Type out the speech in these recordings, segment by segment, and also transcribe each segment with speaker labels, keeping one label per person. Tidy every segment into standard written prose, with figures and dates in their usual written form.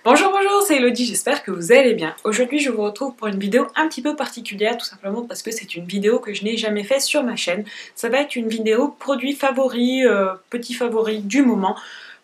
Speaker 1: Bonjour, bonjour, c'est Elodie, j'espère que vous allez bien. Aujourd'hui, je vous retrouve pour une vidéo un petit peu particulière, tout simplement parce que c'est une vidéo que je n'ai jamais faite sur ma chaîne. Ça va être une vidéo produits favoris, petits favoris du moment,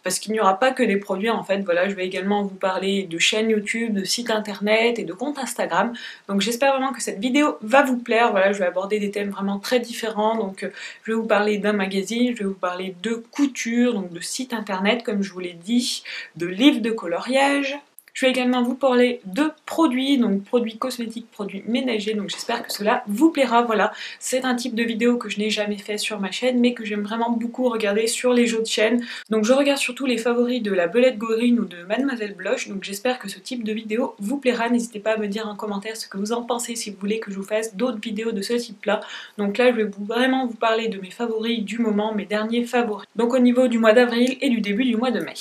Speaker 1: parce qu'il n'y aura pas que des produits en fait. Voilà, je vais également vous parler de chaînes YouTube, de sites internet et de comptes Instagram. Donc j'espère vraiment que cette vidéo va vous plaire. Voilà, je vais aborder des thèmes vraiment très différents. Donc je vais vous parler d'un magazine, je vais vous parler de couture, donc de sites internet comme je vous l'ai dit, de livres de coloriage. Je vais également vous parler de produits, donc produits cosmétiques, produits ménagers, donc j'espère que cela vous plaira. Voilà, c'est un type de vidéo que je n'ai jamais fait sur ma chaîne, mais que j'aime vraiment beaucoup regarder sur les autres chaînes. Donc je regarde surtout les favoris de la Belette Gorine ou de Mademoiselle Blush, donc j'espère que ce type de vidéo vous plaira. N'hésitez pas à me dire en commentaire ce que vous en pensez, si vous voulez que je vous fasse d'autres vidéos de ce type-là. Donc là, je vais vraiment vous parler de mes favoris du moment, mes derniers favoris. Donc au niveau du mois d'avril et du début du mois de mai.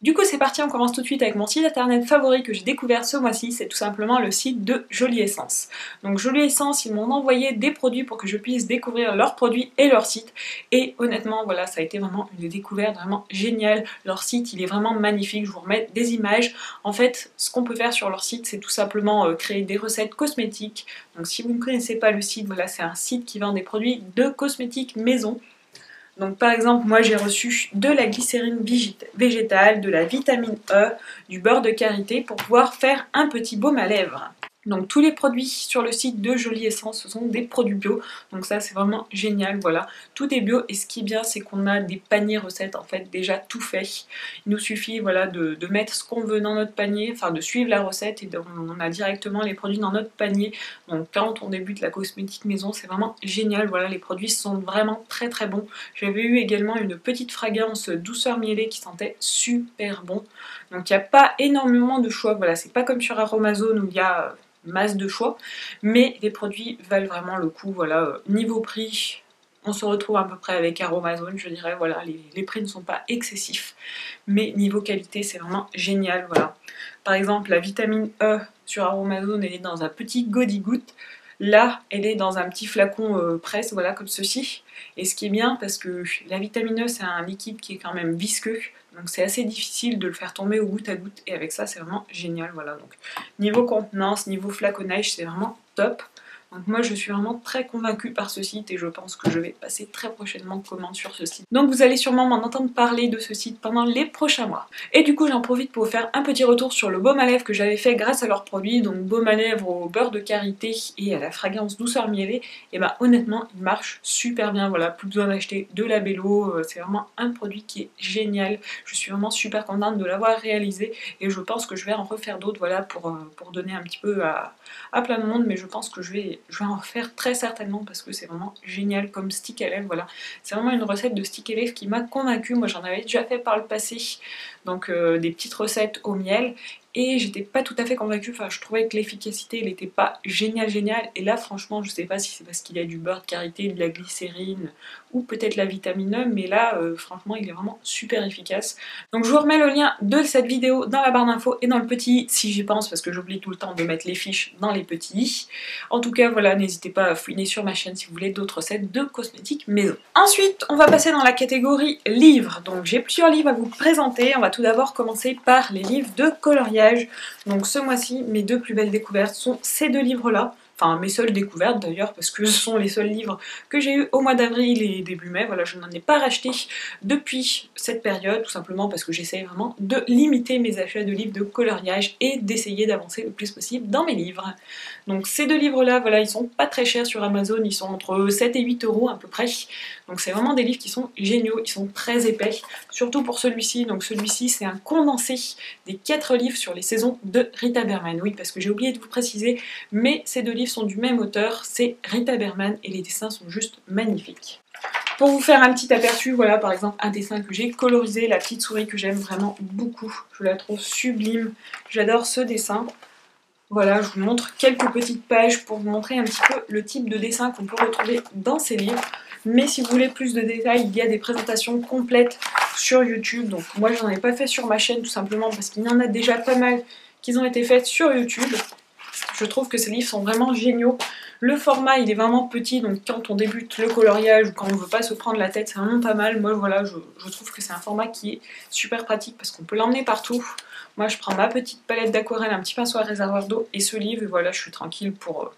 Speaker 1: Du coup c'est parti, on commence tout de suite avec mon site internet favori que j'ai découvert ce mois-ci, c'est tout simplement le site de Jolie Essence. Donc Jolie Essence, ils m'ont envoyé des produits pour que je puisse découvrir leurs produits et leur site, et honnêtement voilà, ça a été vraiment une découverte vraiment géniale. Leur site il est vraiment magnifique, je vous remets des images. En fait ce qu'on peut faire sur leur site c'est tout simplement créer des recettes cosmétiques. Donc si vous ne connaissez pas le site, voilà, c'est un site qui vend des produits de cosmétiques maison. Donc par exemple, moi j'ai reçu de la glycérine végétale, de la vitamine E, du beurre de karité pour pouvoir faire un petit baume à lèvres. Donc tous les produits sur le site de Jolie Essence, ce sont des produits bio, donc ça c'est vraiment génial, voilà. Tout est bio et ce qui est bien c'est qu'on a des paniers recettes en fait déjà tout fait. Il nous suffit voilà de mettre ce qu'on veut dans notre panier, enfin de suivre la recette et on a directement les produits dans notre panier. Donc quand on débute la cosmétique maison c'est vraiment génial, voilà, les produits sont vraiment très très bons. J'avais eu également une petite fragrance douceur mielée qui sentait super bon. Donc il n'y a pas énormément de choix, voilà, c'est pas comme sur Aromazone où il y a masse de choix, mais les produits valent vraiment le coup, voilà, niveau prix, on se retrouve à peu près avec Aromazone, je dirais, voilà, les prix ne sont pas excessifs, mais niveau qualité, c'est vraiment génial, voilà. Par exemple, la vitamine E sur Aromazone, elle est dans un petit Goody-Goutte, là, elle est dans un petit flacon presse, voilà, comme ceci, et ce qui est bien, parce que la vitamine E, c'est un liquide qui est quand même visqueux, donc c'est assez difficile de le faire tomber au goutte à goutte, et avec ça, c'est vraiment génial, voilà, donc niveau contenance, niveau flaconnage, c'est vraiment top. Donc moi je suis vraiment très convaincue par ce site et je pense que je vais passer très prochainement commande sur ce site. Donc vous allez sûrement m'en entendre parler de ce site pendant les prochains mois. Et du coup j'en profite pour vous faire un petit retour sur le baume à lèvres que j'avais fait grâce à leurs produits. Donc baume à lèvres au beurre de karité et à la fragrance douceur mielée. Et bah honnêtement il marche super bien, voilà, plus besoin d'acheter de labello, c'est vraiment un produit qui est génial. Je suis vraiment super contente de l'avoir réalisé et je pense que je vais en refaire d'autres, voilà, pour donner un petit peu à plein de monde, mais je pense que je vais en refaire très certainement parce que c'est vraiment génial comme stick à lèvres, voilà. C'est vraiment une recette de stick à lèvres qui m'a convaincue, moi j'en avais déjà fait par le passé, donc des petites recettes au miel, et j'étais pas tout à fait convaincue, enfin je trouvais que l'efficacité elle était pas géniale, et là franchement je sais pas si c'est parce qu'il y a du beurre de karité, de la glycérine, ou peut-être la vitamine E, mais là franchement il est vraiment super efficace. Donc je vous remets le lien de cette vidéo dans la barre d'infos et dans le petit si j'y pense, parce que j'oublie tout le temps de mettre les fiches dans les petits. En tout cas voilà, n'hésitez pas à fouiner sur ma chaîne si vous voulez d'autres recettes de cosmétiques maison. Ensuite on va passer dans la catégorie livres, donc j'ai plusieurs livres à vous présenter. On va tout d'abord commencer par les livres de coloriage. Donc ce mois-ci mes deux plus belles découvertes sont ces deux livres là. Enfin mes seules découvertes d'ailleurs, parce que ce sont les seuls livres que j'ai eu au mois d'avril et début mai. Voilà, je n'en ai pas racheté depuis cette période, tout simplement parce que j'essaie vraiment de limiter mes achats de livres de coloriage et d'essayer d'avancer le plus possible dans mes livres. Donc ces deux livres là, voilà, ils sont pas très chers sur Amazon, ils sont entre 7 et 8 euros à peu près. Donc c'est vraiment des livres qui sont géniaux, ils sont très épais, surtout pour celui-ci. Donc celui-ci c'est un condensé des 4 livres sur les saisons de Rita Berman. Oui, parce que j'ai oublié de vous préciser, mais ces deux livres sont du même auteur, c'est Rita Berman, et les dessins sont juste magnifiques. Pour vous faire un petit aperçu, voilà par exemple un dessin que j'ai colorisé, la petite souris que j'aime vraiment beaucoup, je la trouve sublime, j'adore ce dessin. Voilà, je vous montre quelques petites pages pour vous montrer un petit peu le type de dessin qu'on peut retrouver dans ces livres. Mais si vous voulez plus de détails, il y a des présentations complètes sur YouTube. Donc moi je n'en ai pas fait sur ma chaîne tout simplement parce qu'il y en a déjà pas mal qui ont été faites sur YouTube. Je trouve que ces livres sont vraiment géniaux. Le format il est vraiment petit, donc quand on débute le coloriage ou quand on ne veut pas se prendre la tête, c'est vraiment pas mal. Moi voilà, je trouve que c'est un format qui est super pratique parce qu'on peut l'emmener partout. Moi je prends ma petite palette d'aquarelle, un petit pinceau à réservoir d'eau et ce livre, et voilà, je suis tranquille pour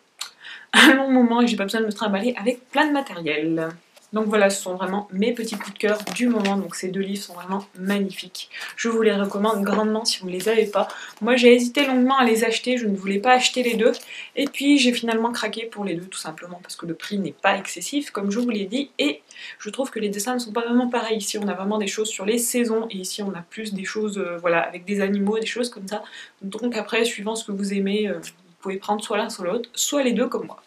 Speaker 1: un long moment et j'ai pas besoin de me trimballer avec plein de matériel. Donc voilà, ce sont vraiment mes petits coups de cœur du moment, donc ces deux livres sont vraiment magnifiques. Je vous les recommande grandement si vous ne les avez pas. Moi j'ai hésité longuement à les acheter, je ne voulais pas acheter les deux, et puis j'ai finalement craqué pour les deux tout simplement parce que le prix n'est pas excessif comme je vous l'ai dit, et je trouve que les dessins ne sont pas vraiment pareils. Ici on a vraiment des choses sur les saisons, et ici on a plus des choses voilà, avec des animaux, des choses comme ça. Donc après, suivant ce que vous aimez, vous pouvez prendre soit l'un soit l'autre, soit les deux comme moi.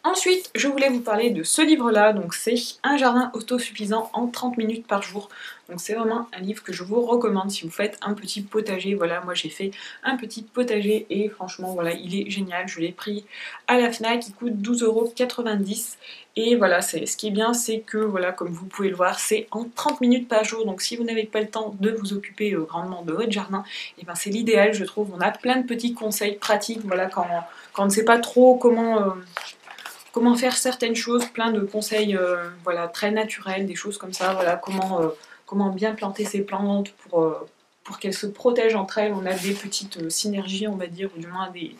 Speaker 1: Ensuite, je voulais vous parler de ce livre-là, donc c'est Un jardin autosuffisant en 30 minutes par jour. Donc c'est vraiment un livre que je vous recommande si vous faites un petit potager. Voilà, moi j'ai fait un petit potager et franchement, voilà, il est génial. Je l'ai pris à la Fnac, il coûte 12,90 €. Et voilà, ce qui est bien, c'est que, voilà, comme vous pouvez le voir, c'est en 30 minutes par jour. Donc si vous n'avez pas le temps de vous occuper grandement de votre jardin, et ben c'est l'idéal, je trouve. On a plein de petits conseils pratiques, voilà, quand on ne sait pas trop comment faire certaines choses, plein de conseils voilà, très naturels, des choses comme ça, voilà, comment bien planter ses plantes pour qu'elles se protègent entre elles. On a des petites synergies, on va dire, ou du moins des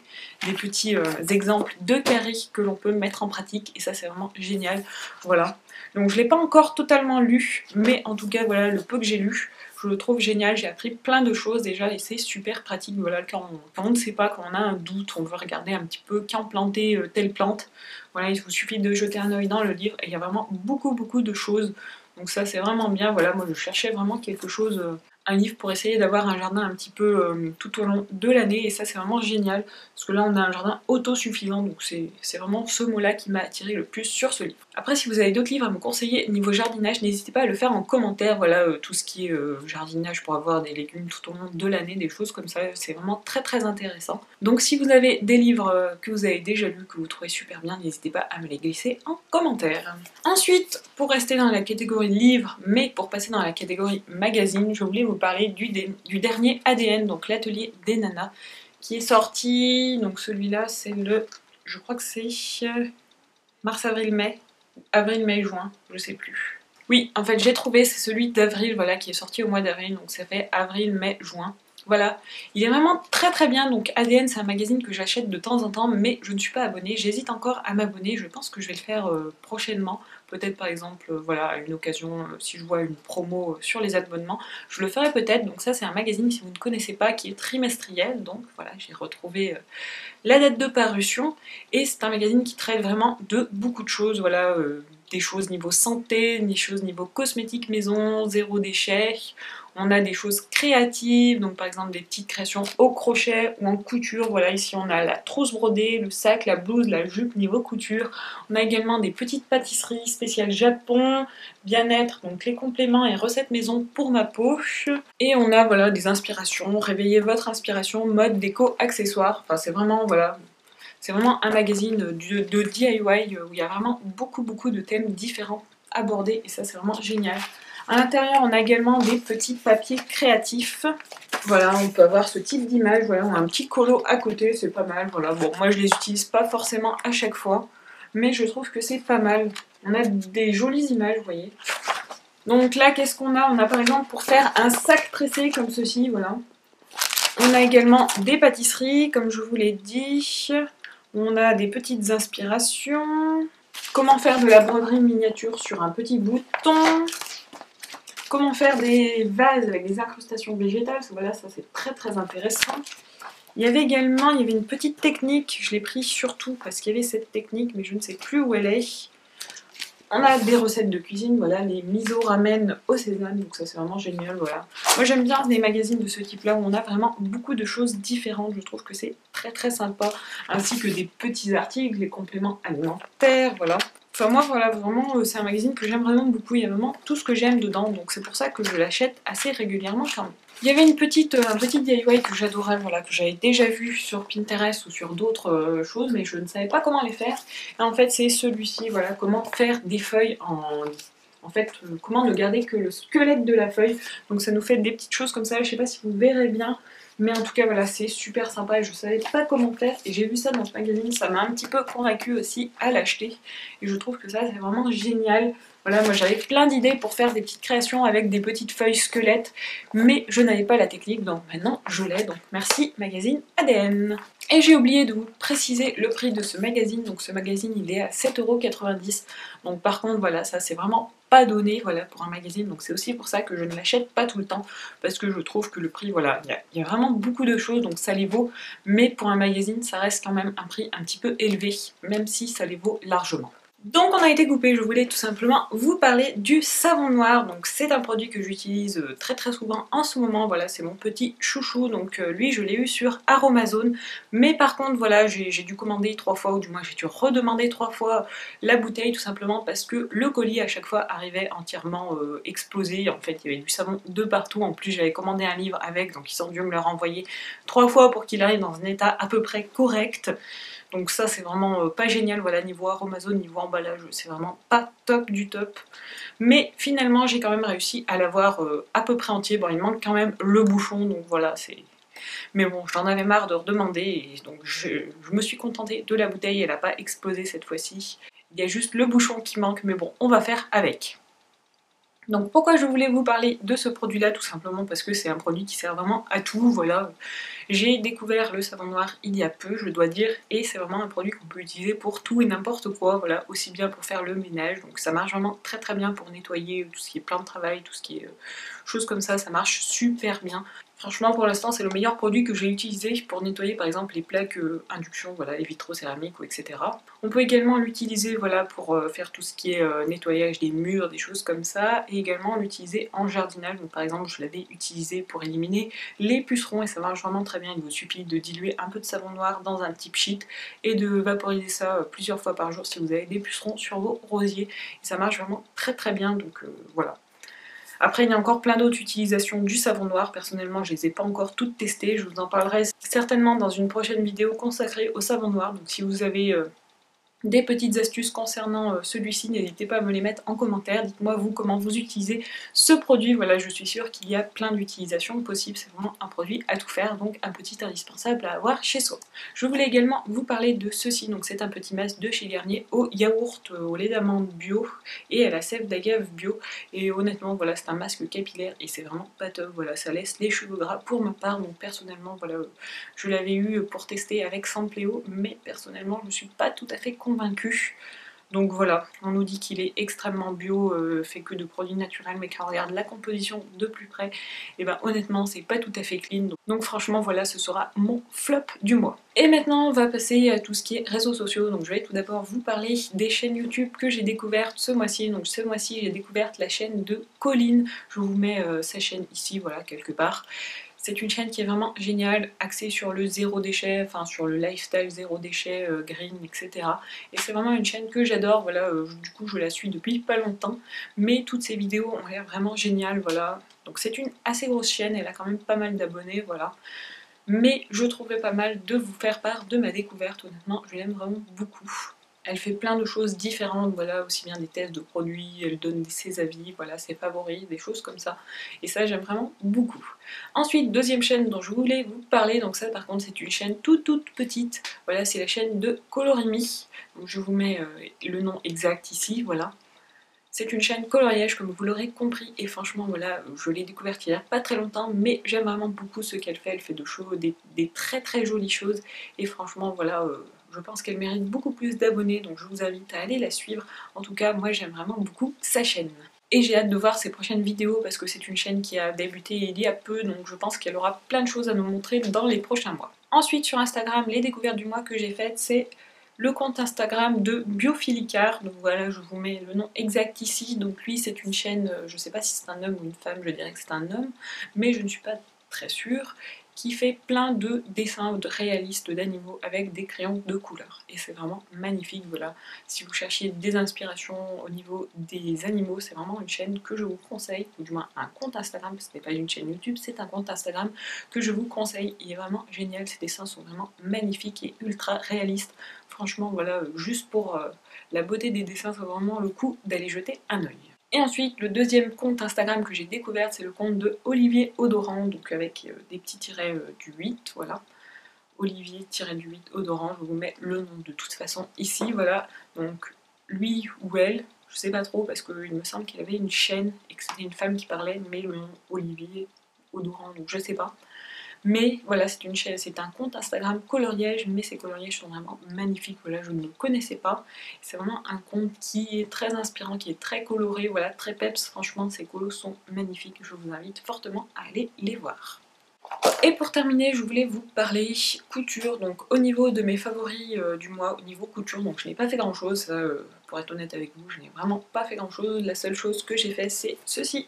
Speaker 1: petits exemples de carrés que l'on peut mettre en pratique, et ça c'est vraiment génial. Voilà. Donc je ne l'ai pas encore totalement lu, mais en tout cas, voilà, le peu que j'ai lu, je le trouve génial, j'ai appris plein de choses déjà et c'est super pratique. Voilà, quand on ne sait pas, quand on a un doute, on veut regarder un petit peu quand planter telle plante, voilà, il vous suffit de jeter un œil dans le livre et il y a vraiment beaucoup de choses. Donc ça c'est vraiment bien. Voilà, moi je cherchais vraiment quelque chose, un livre pour essayer d'avoir un jardin un petit peu tout au long de l'année, et ça c'est vraiment génial parce que là on a un jardin autosuffisant, donc c'est vraiment ce mot là qui m'a attiré le plus sur ce livre. Après, si vous avez d'autres livres à me conseiller niveau jardinage, n'hésitez pas à le faire en commentaire. Voilà, tout ce qui est jardinage pour avoir des légumes tout au long de l'année, des choses comme ça, c'est vraiment très intéressant. Donc si vous avez des livres que vous avez déjà lus, que vous trouvez super bien, n'hésitez pas à me les glisser en commentaire. Ensuite, pour rester dans la catégorie livres, mais pour passer dans la catégorie magazine, je voulais vous parler du dernier ADN, donc l'atelier des nanas, qui est sorti. Donc celui-là, c'est le, je crois que c'est mars, avril, mai. Avril, mai, juin, je sais plus. Oui, en fait j'ai trouvé, c'est celui d'avril, voilà, qui est sorti au mois d'avril, donc ça fait avril, mai, juin. Voilà, il est vraiment très bien. Donc ADN c'est un magazine que j'achète de temps en temps, mais je ne suis pas abonnée, j'hésite encore à m'abonner, je pense que je vais le faire prochainement, peut-être par exemple, voilà, à une occasion, si je vois une promo sur les abonnements, je le ferai peut-être. Donc ça c'est un magazine, si vous ne connaissez pas, qui est trimestriel, donc voilà, j'ai retrouvé la date de parution, et c'est un magazine qui traite vraiment de beaucoup de choses, voilà, des choses niveau santé, des choses niveau cosmétique maison, zéro déchet. On a des choses créatives, donc par exemple des petites créations au crochet ou en couture. Voilà, ici on a la trousse brodée, le sac, la blouse, la jupe niveau couture. On a également des petites pâtisseries spéciales Japon, bien-être, donc les compléments et recettes maison pour ma peau. Et on a, voilà, des inspirations, réveillez votre inspiration, mode, déco, accessoires. Enfin c'est vraiment, voilà, c'est vraiment un magazine de DIY où il y a vraiment beaucoup de thèmes différents abordés, et ça c'est vraiment génial. À l'intérieur, on a également des petits papiers créatifs. Voilà, on peut avoir ce type d'image. Voilà, on a un petit colo à côté, c'est pas mal. Voilà, bon, moi je les utilise pas forcément à chaque fois, mais je trouve que c'est pas mal. On a des jolies images, vous voyez. Donc là, qu'est-ce qu'on a? On a par exemple pour faire un sac pressé comme ceci, voilà. On a également des pâtisseries, comme je vous l'ai dit. On a des petites inspirations. Comment faire de la broderie miniature sur un petit bouton. Comment faire des vases avec des incrustations végétales, voilà, ça c'est très intéressant. Il y avait une petite technique, je l'ai pris surtout parce qu'il y avait cette technique, mais je ne sais plus où elle est. On a des recettes de cuisine, voilà, les miso ramen au sésame, donc ça c'est vraiment génial, voilà. Moi j'aime bien des magazines de ce type-là où on a vraiment beaucoup de choses différentes, je trouve que c'est très sympa, ainsi que des petits articles, les compléments alimentaires, voilà. Enfin moi voilà, vraiment c'est un magazine que j'aime vraiment beaucoup, il y a vraiment tout ce que j'aime dedans, donc c'est pour ça que je l'achète assez régulièrement quand même. Il y avait un petit DIY que j'adorais, voilà, que j'avais déjà vu sur Pinterest ou sur d'autres choses, mais je ne savais pas comment les faire. Et en fait c'est celui-ci, voilà, comment faire des feuilles en fait, comment ne garder que le squelette de la feuille. Donc ça nous fait des petites choses comme ça, je sais pas si vous verrez bien, Mais en tout cas voilà, c'est super sympa et je savais pas comment faire et j'ai vu ça dans ce magazine, ça m'a un petit peu convaincu aussi à l'acheter et je trouve que ça c'est vraiment génial. Voilà, moi j'avais plein d'idées pour faire des petites créations avec des petites feuilles squelettes, mais je n'avais pas la technique, donc maintenant je l'ai, donc merci magazine ADN. Et j'ai oublié de vous préciser le prix de ce magazine, donc ce magazine il est à 7,90 €, donc par contre voilà, ça c'est vraiment pas donné voilà, pour un magazine, donc c'est aussi pour ça que je ne l'achète pas tout le temps, parce que je trouve que le prix, voilà, il y a vraiment beaucoup de choses, donc ça les vaut, mais pour un magazine ça reste quand même un prix un petit peu élevé, même si ça les vaut largement. Donc on a été coupé, je voulais tout simplement vous parler du savon noir. Donc c'est un produit que j'utilise très souvent en ce moment, voilà c'est mon petit chouchou, donc lui je l'ai eu sur Aromazone, mais par contre voilà j'ai dû commander 3 fois, ou du moins j'ai dû redemander 3 fois la bouteille tout simplement parce que le colis à chaque fois arrivait entièrement explosé, en fait il y avait du savon de partout, en plus j'avais commandé un livre avec, donc ils ont dû me le renvoyer 3 fois pour qu'il arrive dans un état à peu près correct. Donc ça c'est vraiment pas génial, voilà, niveau Aromazone, niveau emballage, c'est vraiment pas top du top. Mais finalement j'ai quand même réussi à l'avoir à peu près entier, bon il manque quand même le bouchon, donc voilà, c'est... Mais bon, j'en avais marre de redemander, et donc je me suis contentée de la bouteille, elle n'a pas explosé cette fois-ci. Il y a juste le bouchon qui manque, mais bon, on va faire avec. Donc pourquoi je voulais vous parler de ce produit là, tout simplement parce que c'est un produit qui sert vraiment à tout, voilà. J'ai découvert le savon noir il y a peu, je dois dire, et c'est vraiment un produit qu'on peut utiliser pour tout et n'importe quoi, voilà, aussi bien pour faire le ménage, donc ça marche vraiment très bien pour nettoyer tout ce qui est plan de travail, tout ce qui est choses comme ça marche super bien. Franchement pour l'instant c'est le meilleur produit que j'ai utilisé pour nettoyer par exemple les plaques induction, voilà, les vitraux céramiques ou etc. On peut également l'utiliser voilà, pour faire tout ce qui est nettoyage des murs, des choses comme ça, et également l'utiliser en jardinage, donc par exemple je l'avais utilisé pour éliminer les pucerons et ça marche vraiment très bien. Il vous suffit de diluer un peu de savon noir dans un petit pchit et de vaporiser ça plusieurs fois par jour si vous avez des pucerons sur vos rosiers, et ça marche vraiment très bien, donc voilà. Après il y a encore plein d'autres utilisations du savon noir, personnellement je les ai pas encore toutes testées, je vous en parlerai certainement dans une prochaine vidéo consacrée au savon noir, donc si vous avez des petites astuces concernant celui-ci, n'hésitez pas à me les mettre en commentaire, dites-moi vous comment vous utilisez ce produit, voilà je suis sûre qu'il y a plein d'utilisations possibles, c'est vraiment un produit à tout faire, donc un petit indispensable à avoir chez soi. Je voulais également vous parler de ceci, donc c'est un petit masque de chez Garnier au yaourt, au lait d'amande bio et à la sève d'agave bio, et honnêtement voilà c'est un masque capillaire et c'est vraiment pas top, voilà ça laisse les cheveux gras pour ma part, donc personnellement voilà je l'avais eu pour tester avec Sampléo, mais personnellement je ne suis pas tout à fait convaincue. Donc voilà, on nous dit qu'il est extrêmement bio, fait que de produits naturels, mais quand on regarde la composition de plus près, et ben honnêtement c'est pas tout à fait clean. Donc franchement voilà, ce sera mon flop du mois. Et maintenant on va passer à tout ce qui est réseaux sociaux. Donc je vais tout d'abord vous parler des chaînes YouTube que j'ai découvertes ce mois-ci. Donc ce mois-ci j'ai découvert la chaîne de Colline. Je vous mets sa chaîne ici, voilà, quelque part. C'est une chaîne qui est vraiment géniale, axée sur le zéro déchet, enfin sur le lifestyle zéro déchet, green, etc. Et c'est vraiment une chaîne que j'adore, voilà, du coup je la suis depuis pas longtemps, mais toutes ses vidéos ont l'air vraiment géniales, voilà. Donc c'est une assez grosse chaîne, elle a quand même pas mal d'abonnés, voilà. Mais je trouvais pas mal de vous faire part de ma découverte, honnêtement, je l'aime vraiment beaucoup. Elle fait plein de choses différentes, voilà, aussi bien des tests de produits, elle donne ses avis, voilà, ses favoris, des choses comme ça. Et ça, j'aime vraiment beaucoup. Ensuite, deuxième chaîne dont je voulais vous parler, donc ça par contre c'est une chaîne toute petite, voilà, c'est la chaîne de Colorimi. Donc je vous mets le nom exact ici, voilà. C'est une chaîne coloriage comme vous l'aurez compris, et franchement voilà, je l'ai découverte il n'y a pas très longtemps, mais j'aime vraiment beaucoup ce qu'elle fait de choses, des très jolies choses, et franchement voilà, je pense qu'elle mérite beaucoup plus d'abonnés, donc je vous invite à aller la suivre. En tout cas, moi j'aime vraiment beaucoup sa chaîne. Et j'ai hâte de voir ses prochaines vidéos parce que c'est une chaîne qui a débuté il y a peu, donc je pense qu'elle aura plein de choses à nous montrer dans les prochains mois. Ensuite sur Instagram, les découvertes du mois que j'ai faites, c'est le compte Instagram de Biophilicard, donc voilà je vous mets le nom exact ici, donc lui c'est une chaîne, je sais pas si c'est un homme ou une femme, je dirais que c'est un homme, mais je ne suis pas très sûre, qui fait plein de dessins réalistes d'animaux avec des crayons de couleur. Et c'est vraiment magnifique, voilà. Si vous cherchiez des inspirations au niveau des animaux, c'est vraiment une chaîne que je vous conseille, ou du moins un compte Instagram, ce n'est pas une chaîne YouTube, c'est un compte Instagram que je vous conseille. Il est vraiment génial, ces dessins sont vraiment magnifiques et ultra réalistes. Franchement, voilà, juste pour la beauté des dessins, c'est vraiment le coup d'aller jeter un œil. Et ensuite, le deuxième compte Instagram que j'ai découvert, c'est le compte de Olivier Odoran, donc avec des petits tirets du 8, voilà. Olivier-du-8 Odoran, je vous mets le nom de toute façon ici, voilà. Donc lui ou elle, je sais pas trop, parce qu'il me semble qu'il avait une chaîne et que c'était une femme qui parlait, mais le nom Olivier Odoran, donc je sais pas. Mais voilà, c'est une chaîne, c'est un compte Instagram coloriage, mais ces coloriages sont vraiment magnifiques, voilà, je ne le connaissais pas. C'est vraiment un compte qui est très inspirant, qui est très coloré, voilà, très peps, franchement, ces colos sont magnifiques, je vous invite fortement à aller les voir. Et pour terminer, je voulais vous parler couture, donc au niveau de mes favoris du mois, au niveau couture, donc je n'ai pas fait grand chose, pour être honnête avec vous, je n'ai vraiment pas fait grand chose, la seule chose que j'ai fait c'est ceci,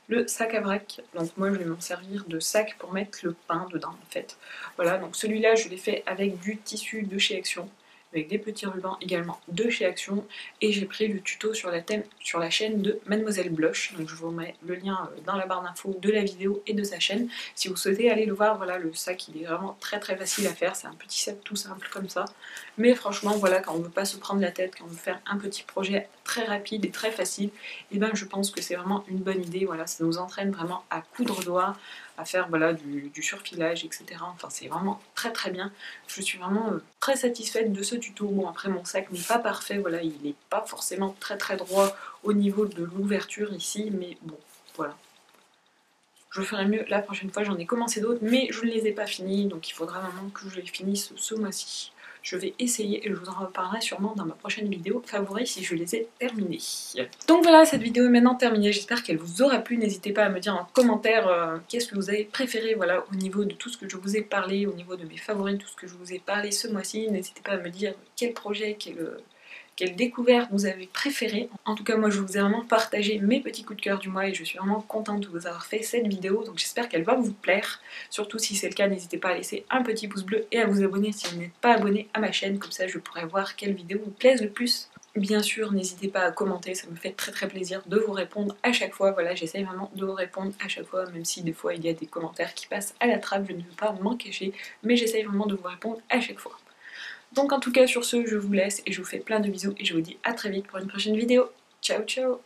Speaker 1: le sac à vrac, donc moi je vais m'en servir de sac pour mettre le pain dedans en fait. Voilà, donc celui-là je l'ai fait avec du tissu de chez Action, avec des petits rubans également de chez Action, et j'ai pris le tuto sur la chaîne de Mademoiselle Bloch, donc je vous mets le lien dans la barre d'infos de la vidéo et de sa chaîne, si vous souhaitez aller le voir. Voilà, le sac il est vraiment très facile à faire, c'est un petit sac tout simple comme ça, mais franchement voilà, quand on veut pas se prendre la tête, quand on veut faire un petit projet très rapide et très facile, et ben je pense que c'est vraiment une bonne idée, voilà, ça nous entraîne vraiment à coudre doigts, à faire voilà, du surfilage, etc. Enfin c'est vraiment très bien. Je suis vraiment très satisfaite de ce tuto. Bon après mon sac n'est pas parfait, voilà, il n'est pas forcément très droit au niveau de l'ouverture ici, mais bon, voilà. Je ferai mieux la prochaine fois, j'en ai commencé d'autres, mais je ne les ai pas finis, donc il faudra vraiment que je les finisse ce mois-ci. Je vais essayer et je vous en reparlerai sûrement dans ma prochaine vidéo favori si je les ai terminés. Donc voilà, cette vidéo est maintenant terminée, j'espère qu'elle vous aura plu. N'hésitez pas à me dire en commentaire qu'est-ce que vous avez préféré, voilà, au niveau de tout ce que je vous ai parlé, au niveau de mes favoris, tout ce que je vous ai parlé ce mois-ci. N'hésitez pas à me dire quel projet, quelle découverte vous avez préféré. En tout cas moi je vous ai vraiment partagé mes petits coups de cœur du mois et je suis vraiment contente de vous avoir fait cette vidéo, donc j'espère qu'elle va vous plaire. Surtout si c'est le cas, n'hésitez pas à laisser un petit pouce bleu et à vous abonner si vous n'êtes pas abonné à ma chaîne, comme ça je pourrai voir quelle vidéo vous plaise le plus. Bien sûr, n'hésitez pas à commenter, ça me fait très plaisir de vous répondre à chaque fois. Voilà, j'essaye vraiment de vous répondre à chaque fois, même si des fois il y a des commentaires qui passent à la trappe, je ne veux pas m'en cacher, mais j'essaye vraiment de vous répondre à chaque fois. Donc en tout cas sur ce, je vous laisse et je vous fais plein de bisous et je vous dis à très vite pour une prochaine vidéo. Ciao ciao!